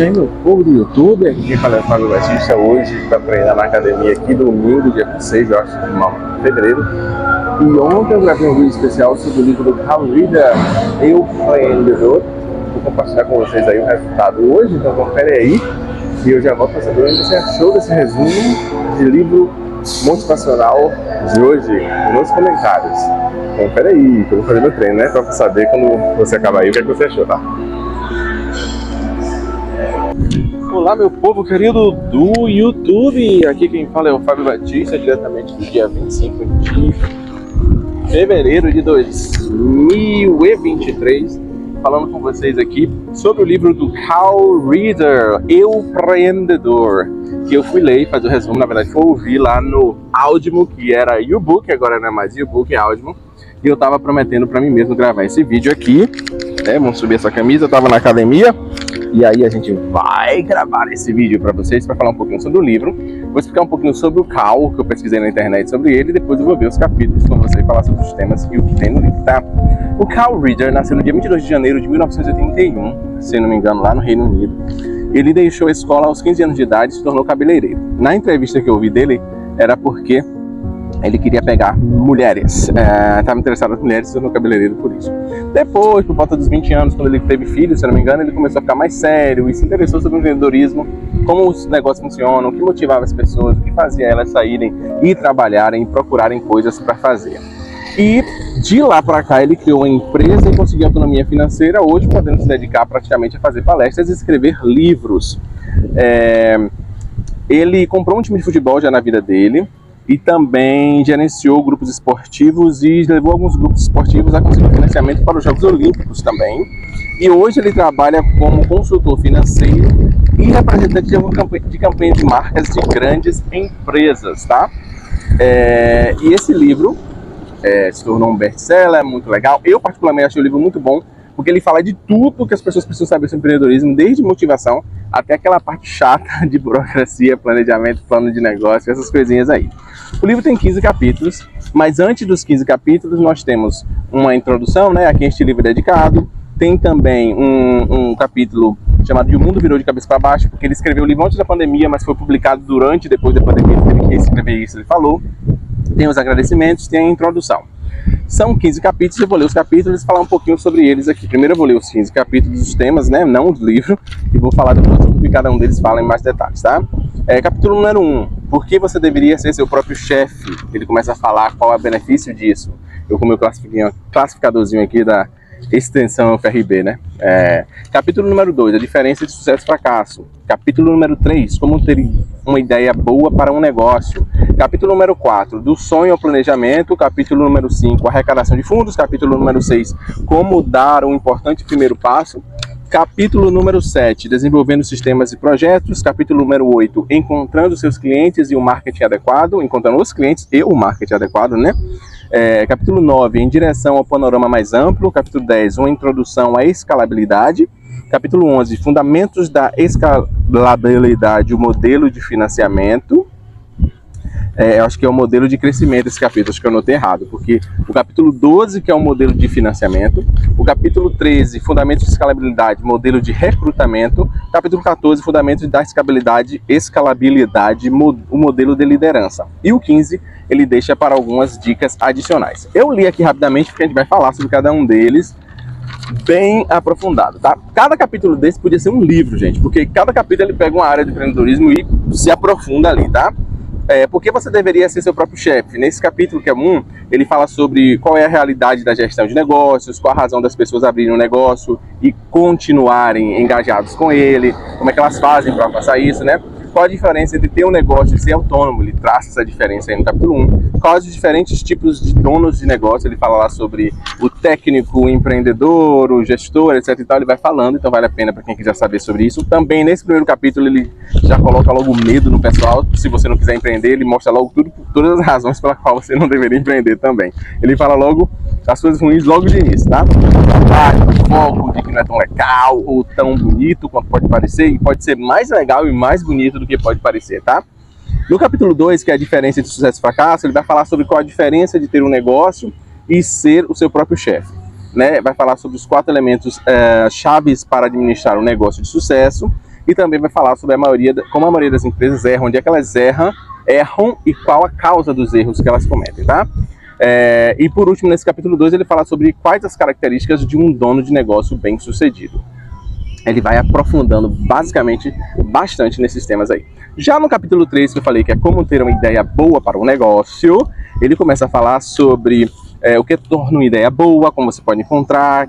E aí, meu povo do YouTube, aqui quem fala é o Fábio Batista, hoje para treinar na academia aqui domingo, dia 6, eu acho, de fevereiro. E ontem eu gravei um vídeo especial sobre o livro do Carl Reader, Eu Empreendedor. Vou compartilhar com vocês aí o resultado hoje, então confere aí. E eu já volto para saber o que você achou desse resumo de livro motivacional de hoje nos comentários. Confere aí, que eu vou fazer meu treino, né? Pra saber quando você acabar aí o que é que você achou, tá? Olá, meu povo querido do YouTube, aqui quem fala é o Fábio Batista, diretamente do dia 25 de fevereiro de 2023, falando com vocês aqui sobre o livro do Carl Reader, Eu Empreendedor, que eu fui ler e fazer o resumo, na verdade foi ouvir lá no Audimo, que era e-book, agora não é mais e-book, é Audimo, e eu tava prometendo pra mim mesmo gravar esse vídeo aqui, né? Vamos subir essa camisa, eu tava na academia, e aí a gente vai gravar esse vídeo para vocês, para falar um pouquinho sobre o livro. Vou explicar um pouquinho sobre o Carl, que eu pesquisei na internet sobre ele, e depois eu vou ver os capítulos com você e falar sobre os temas e o que tem no livro, tá? O Carl Reader nasceu no dia 22 de janeiro de 1981, se não me engano, lá no Reino Unido. Ele deixou a escola aos 15 anos de idade e se tornou cabeleireiro. Na entrevista que eu ouvi dele, era porque ele queria pegar mulheres, estava interessado nas mulheres e se tornou cabeleireiro por isso. Depois, por volta dos 20 anos, quando ele teve filhos, se não me engano, ele começou a ficar mais sério e se interessou sobre o empreendedorismo, como os negócios funcionam, o que motivava as pessoas, o que fazia elas saírem e trabalharem e procurarem coisas para fazer. E de lá para cá ele criou uma empresa e conseguiu autonomia financeira, hoje podendo se dedicar praticamente a fazer palestras e escrever livros. Ele comprou um time de futebol já na vida dele, e também gerenciou grupos esportivos e levou alguns grupos esportivos a conseguir financiamento para os Jogos Olímpicos também. E hoje ele trabalha como consultor financeiro e representante de campanha de marcas de grandes empresas, tá? E esse livro se tornou um best-seller, muito legal. Eu particularmente achei o livro muito bom, porque ele fala de tudo que as pessoas precisam saber sobre empreendedorismo, desde motivação até aquela parte chata de burocracia, planejamento, plano de negócio, essas coisinhas aí. O livro tem 15 capítulos, mas antes dos 15 capítulos nós temos uma introdução, né, a quem este livro é dedicado. Tem também um capítulo chamado de O Mundo Virou de Cabeça para Baixo, porque ele escreveu o livro antes da pandemia, mas foi publicado durante e depois da pandemia, ele teve que escrever isso, ele falou. Tem os agradecimentos, tem a introdução. São 15 capítulos, eu vou ler os capítulos e falar um pouquinho sobre eles aqui. Primeiro eu vou ler os 15 capítulos dos temas, né, não o livro, e vou falar depois sobre o que cada um deles fala em mais detalhes, tá? Capítulo número 1, por que você deveria ser seu próprio chefe? Ele começa a falar qual é o benefício disso. Eu com o meu classificadorzinho aqui da extensão FRB, né? Capítulo número 2, a diferença de sucesso e fracasso. Capítulo número 3, como ter uma ideia boa para um negócio. Capítulo número 4, do sonho ao planejamento. Capítulo número 5, arrecadação de fundos. Capítulo número 6, como dar um importante primeiro passo. Capítulo número 7, desenvolvendo sistemas e projetos. Capítulo número 8, encontrando seus clientes e o marketing adequado. Encontrando os clientes e o marketing adequado, né? Capítulo 9, em direção ao panorama mais amplo. Capítulo 10, uma introdução à escalabilidade. Capítulo 11, fundamentos da escalabilidade, o modelo de financiamento. Eu acho que é o modelo de crescimento esse capítulo, acho que eu anotei errado, porque o capítulo 12, que é o modelo de financiamento, o capítulo 13, fundamentos de escalabilidade, modelo de recrutamento, capítulo 14, fundamentos da escalabilidade, o modelo de liderança. E o 15, ele deixa para algumas dicas adicionais. Eu li aqui rapidamente, porque a gente vai falar sobre cada um deles, bem aprofundado, tá? Cada capítulo desse podia ser um livro, gente, porque cada capítulo ele pega uma área de empreendedorismo e se aprofunda ali, tá? Porque você deveria ser seu próprio chefe. Nesse capítulo, que é 1, ele fala sobre qual é a realidade da gestão de negócios, qual a razão das pessoas abrirem um negócio e continuarem engajados com ele, como é que elas fazem para passar isso, né? Qual a diferença entre ter um negócio e ser autônomo? Ele traça essa diferença aí no capítulo 1. Quais os diferentes tipos de donos de negócio? Ele fala lá sobre o técnico, o empreendedor, o gestor, etc. e tal. Ele vai falando, então vale a pena para quem quiser saber sobre isso. Também nesse primeiro capítulo ele já coloca logo medo no pessoal. Se você não quiser empreender, ele mostra logo todas as razões pela qual você não deveria empreender também. Ele fala logo as coisas ruins logo de início, tá? O foco de que não é tão legal ou tão bonito quanto pode parecer, e pode ser mais legal e mais bonito do que pode parecer, tá? No capítulo 2, que é a diferença entre sucesso e fracasso, ele vai falar sobre qual a diferença de ter um negócio e ser o seu próprio chefe. né? Vai falar sobre os 4 elementos chaves para administrar um negócio de sucesso e também vai falar sobre como a maioria das empresas erram, onde é que elas erram e qual a causa dos erros que elas cometem, tá? E por último, nesse capítulo 2, ele fala sobre quais as características de um dono de negócio bem-sucedido. Ele vai aprofundando basicamente bastante nesses temas aí. Já no capítulo 3, que eu falei que é como ter uma ideia boa para um negócio, ele começa a falar sobre o que torna uma ideia boa, como você pode encontrar,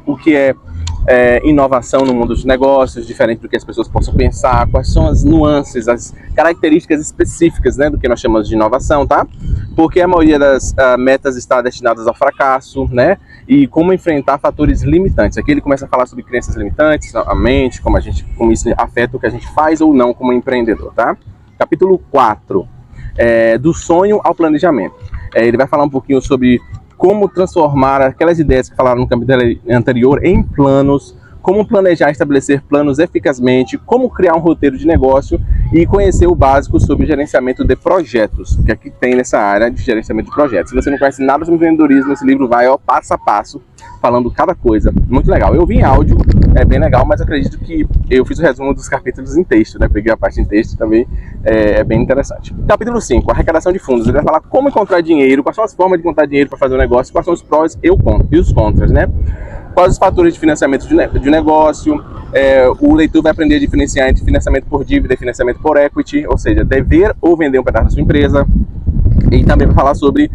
o que é inovação no mundo dos negócios, diferente do que as pessoas possam pensar, quais são as nuances, as características específicas, né, do que nós chamamos de inovação, tá? Porque a maioria das metas está destinadas ao fracasso, né? E como enfrentar fatores limitantes. Aqui ele começa a falar sobre crenças limitantes, a mente, como isso afeta o que a gente faz ou não como empreendedor, tá? Capítulo 4, do sonho ao planejamento. Ele vai falar um pouquinho sobre como transformar aquelas ideias que falaram no capítulo anterior em planos, como planejar e estabelecer planos eficazmente, como criar um roteiro de negócio e conhecer o básico sobre gerenciamento de projetos, que aqui tem nessa área de gerenciamento de projetos. Se você não conhece nada sobre empreendedorismo, esse livro vai passo a passo, falando cada coisa. Muito legal. Eu vi em áudio, é bem legal, mas acredito que eu fiz o resumo dos capítulos em texto, né? Peguei a parte em texto também, é bem interessante. Capítulo 5, arrecadação de fundos. Ele vai falar como encontrar dinheiro, quais são as formas de encontrar dinheiro para fazer um negócio, quais são os prós e os contras, né? Quais os fatores de financiamento de negócio. O leitor vai aprender a diferenciar entre financiamento por dívida e financiamento por equity, ou seja, dever ou vender um pedaço da sua empresa. E também vai falar sobre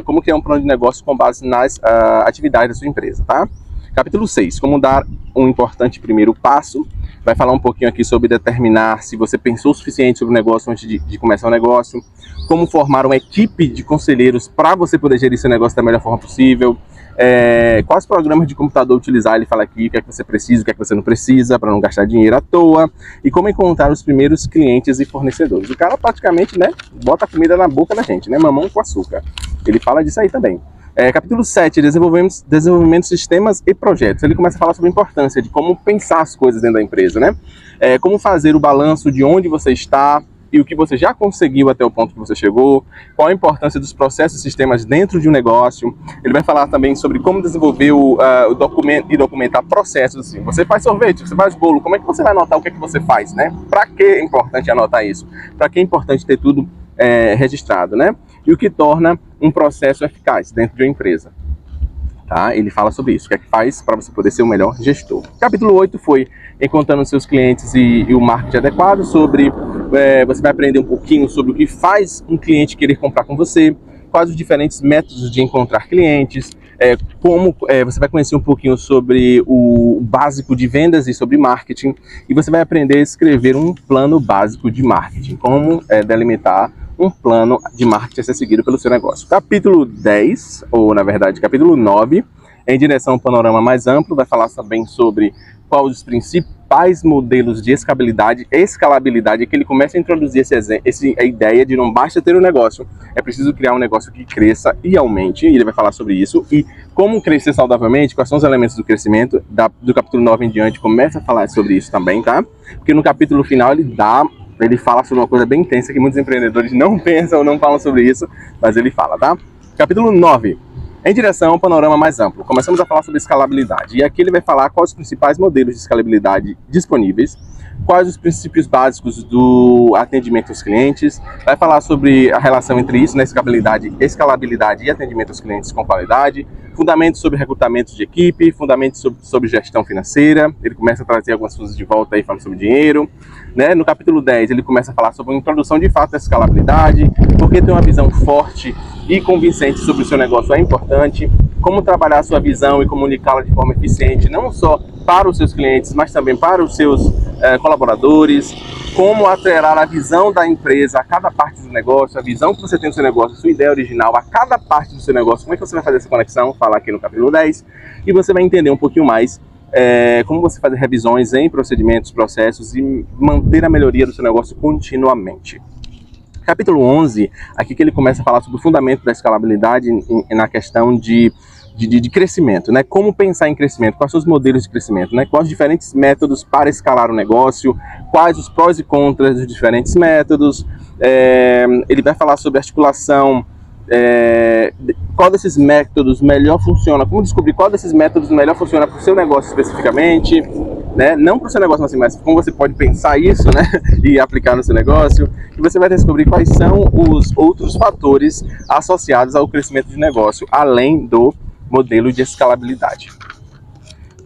como criar um plano de negócio com base nas atividades da sua empresa, tá? Capítulo 6, como dar um importante primeiro passo. Vai falar um pouquinho aqui sobre determinar se você pensou o suficiente sobre o negócio antes de começar o negócio. Como formar uma equipe de conselheiros para você poder gerir seu negócio da melhor forma possível. Quais programas de computador utilizar, ele fala aqui, o que é que você precisa, o que é que você não precisa, para não gastar dinheiro à toa, e como encontrar os primeiros clientes e fornecedores. O cara praticamente, né, bota a comida na boca da gente, né, mamão com açúcar. Ele fala disso aí também. Capítulo 7, desenvolvimento de sistemas e projetos. Ele começa a falar sobre a importância de como pensar as coisas dentro da empresa, né? Como fazer o balanço de onde você está e o que você já conseguiu até o ponto que você chegou, qual a importância dos processos e sistemas dentro de um negócio. Ele vai falar também sobre como desenvolver o documento e documentar processos. Assim. Você faz sorvete, você faz bolo, como é que você vai anotar o que é que você faz, né? Para que é importante anotar isso? Para que é importante ter tudo registrado, né? E o que torna um processo eficaz dentro de uma empresa. Tá? Ele fala sobre isso, o que é que faz para você poder ser o melhor gestor. Capítulo 8 foi encontrando seus clientes e o marketing adequado, sobre você vai aprender um pouquinho sobre o que faz um cliente querer comprar com você, quais os diferentes métodos de encontrar clientes, você vai conhecer um pouquinho sobre o básico de vendas e sobre marketing, e você vai aprender a escrever um plano básico de marketing, como delimitar um plano de marketing a ser seguido pelo seu negócio. Capítulo 10, ou na verdade capítulo 9, em direção a um panorama mais amplo, vai falar também sobre quais os principais modelos de escalabilidade, que ele começa a introduzir a ideia de não basta ter um negócio, é preciso criar um negócio que cresça e aumente, e ele vai falar sobre isso, e como crescer saudavelmente, quais são os elementos do crescimento, do capítulo 9 em diante, começa a falar sobre isso também, tá? Porque no capítulo final ele fala sobre uma coisa bem intensa que muitos empreendedores não pensam ou não falam sobre isso, mas ele fala, tá? Capítulo 9. Em direção a um panorama mais amplo, começamos a falar sobre escalabilidade. E aqui ele vai falar quais os principais modelos de escalabilidade disponíveis, quais os princípios básicos do atendimento aos clientes, vai falar sobre a relação entre isso, né, escalabilidade e atendimento aos clientes com qualidade, fundamentos sobre recrutamento de equipe, fundamentos sobre gestão financeira. Ele começa a trazer algumas coisas de volta aí falando sobre dinheiro, né? No capítulo 10 ele começa a falar sobre a introdução de fato da escalabilidade, porque ter uma visão forte e convincente sobre o seu negócio é importante, como trabalhar a sua visão e comunicá-la de forma eficiente, não só para os seus clientes, mas também para os seus colaboradores, como atrelar a visão da empresa a cada parte do negócio, a visão que você tem do seu negócio, a sua ideia original a cada parte do seu negócio, como é que você vai fazer essa conexão, falar aqui no capítulo 10, e você vai entender um pouquinho mais como você fazer revisões em procedimentos, processos e manter a melhoria do seu negócio continuamente. Capítulo 11, aqui que ele começa a falar sobre o fundamento da escalabilidade na questão de crescimento, né? Como pensar em crescimento, quais são os modelos de crescimento, né? Quais os diferentes métodos para escalar o negócio, quais os prós e contras dos diferentes métodos. Ele vai falar sobre articulação qual desses métodos melhor funciona, como descobrir qual desses métodos melhor funciona para o seu negócio especificamente, né? Não para o seu negócio assim, mas como você pode pensar isso, né? E aplicar no seu negócio. E você vai descobrir quais são os outros fatores associados ao crescimento de negócio, além do modelo de escalabilidade.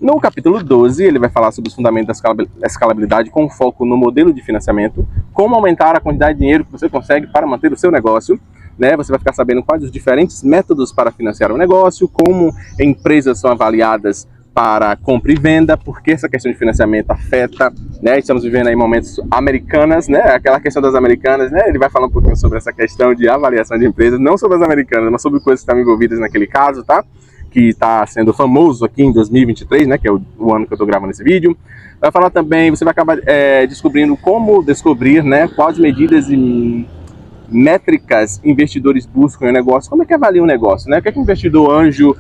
No capítulo 12, ele vai falar sobre os fundamentos da escalabilidade com foco no modelo de financiamento, como aumentar a quantidade de dinheiro que você consegue para manter o seu negócio, né? Você vai ficar sabendo quais os diferentes métodos para financiar o negócio, como empresas são avaliadas para compra e venda, porque essa questão de financiamento afeta, né? Estamos vivendo aí momentos americanas, né? Aquela questão das americanas, né? Ele vai falar um pouquinho sobre essa questão de avaliação de empresas, não sobre as americanas, mas sobre coisas que estão envolvidas naquele caso, tá? Que está sendo famoso aqui em 2023, né, que é o ano que eu estou gravando esse vídeo. Vai falar também, você vai acabar descobrindo como descobrir, né, quais medidas e métricas investidores buscam em um negócio, como é que avalia um negócio, né? O que é que o investidor anjo,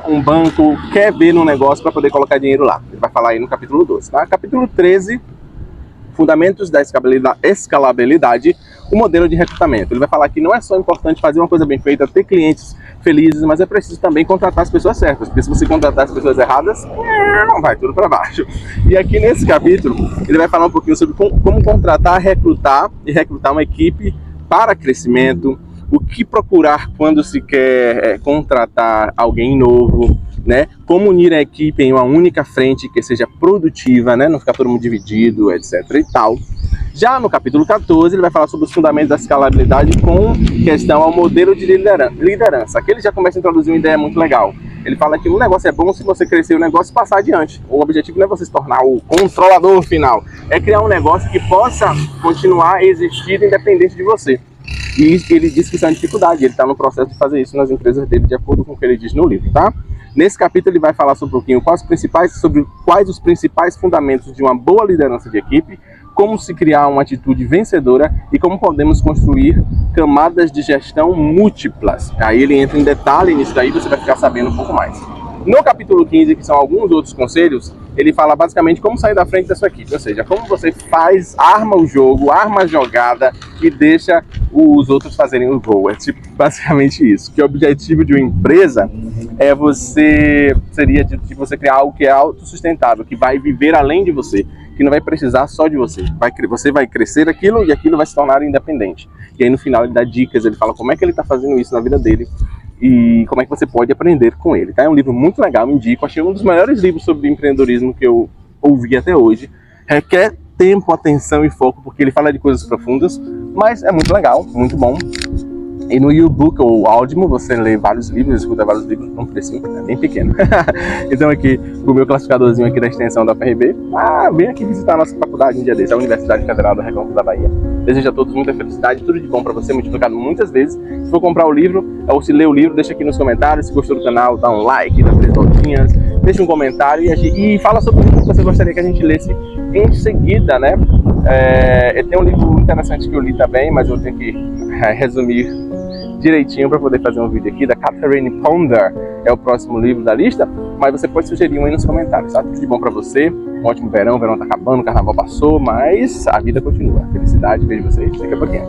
um banco quer ver no negócio para poder colocar dinheiro lá. Ele vai falar aí no capítulo 12, tá? Capítulo 13, fundamentos da escalabilidade, o modelo de recrutamento. Ele vai falar que não é só importante fazer uma coisa bem feita, ter clientes felizes, mas é preciso também contratar as pessoas certas, porque se você contratar as pessoas erradas, vai tudo para baixo. E aqui nesse capítulo, ele vai falar um pouquinho sobre como contratar, recrutar e recrutar uma equipe para crescimento, o que procurar quando se quer contratar alguém novo, né? Como unir a equipe em uma única frente que seja produtiva, né? Não ficar todo mundo dividido, etc e tal. Já no capítulo 14, ele vai falar sobre os fundamentos da escalabilidade com questão ao modelo de liderança. Aqui ele já começa a introduzir uma ideia muito legal. Ele fala que um negócio é bom se você crescer o negócio e passar adiante. O objetivo não é você se tornar o controlador final, é criar um negócio que possa continuar a existir independente de você. E ele diz que isso é uma dificuldade, ele está no processo de fazer isso nas empresas dele, de acordo com o que ele diz no livro, tá? Nesse capítulo ele vai falar sobre um pouquinho sobre quais os principais fundamentos de uma boa liderança de equipe, como se criar uma atitude vencedora e como podemos construir camadas de gestão múltiplas. Aí ele entra em detalhe nisso daí, você vai ficar sabendo um pouco mais. No capítulo 15, que são alguns outros conselhos, ele fala basicamente como sair da frente da sua equipe, ou seja, como você arma o jogo, arma a jogada e deixa os outros fazerem o gol. É tipo basicamente isso. Que o objetivo de uma empresa seria de você criar algo que é autossustentável, que vai viver além de você, que não vai precisar só de você. Você vai crescer aquilo e aquilo vai se tornar independente. E aí no final ele dá dicas, ele fala como é que ele está fazendo isso na vida dele e como é que você pode aprender com ele, tá? É um livro muito legal, me indico, achei um dos melhores livros sobre empreendedorismo que eu ouvi até hoje. Requer tempo, atenção e foco, porque ele fala de coisas profundas, mas é muito legal, muito bom. E no e-book ou Audible você lê vários livros, escuta vários livros num precinho bem pequeno. Então aqui, o meu classificadorzinho aqui da extensão da UFRB, vem aqui visitar a nossa faculdade um dia desse, a Universidade Federal do Recôncavo da Bahia. Desejo a todos muita felicidade, tudo de bom para você, multiplicado muitas vezes. Se for comprar o livro, ou se ler o livro, deixa aqui nos comentários. Se gostou do canal, dá um like, dá 3 voltinhas, deixa um comentário e fala sobre o livro que você gostaria que a gente lesse em seguida, né? Tem um livro interessante que eu li também, mas eu tenho que resumir direitinho para poder fazer um vídeo aqui, da Catherine Ponder, é o próximo livro da lista, mas você pode sugerir um aí nos comentários, tá? Tudo de bom para você, um ótimo verão, o verão tá acabando, o carnaval passou, mas a vida continua. Felicidade, vejo vocês daqui a pouquinho.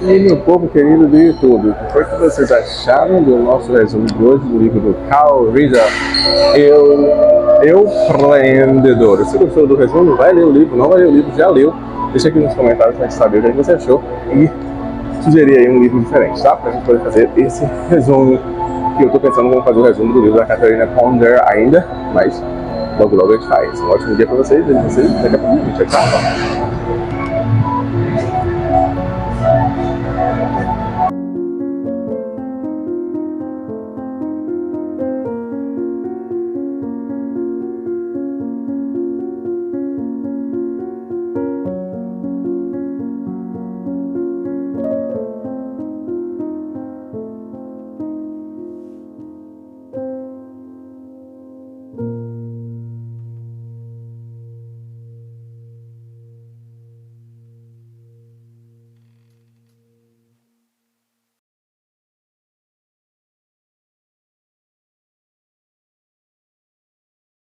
E meu povo querido do YouTube, o que foi que vocês acharam do nosso resumo de hoje do livro do Carl Reader, Eu Empreendedor? Se gostou do resumo, vai ler o livro, não vai ler o livro, já leu. Deixa aqui nos comentários pra gente saber o que você achou e sugerir aí um livro diferente, tá? Pra gente poder fazer esse resumo, que eu tô pensando em fazer o resumo do livro da Catherine Ponder ainda, mas logo a gente faz. Um ótimo dia pra vocês, vejo vocês daqui a pouco. Tchau, tchau.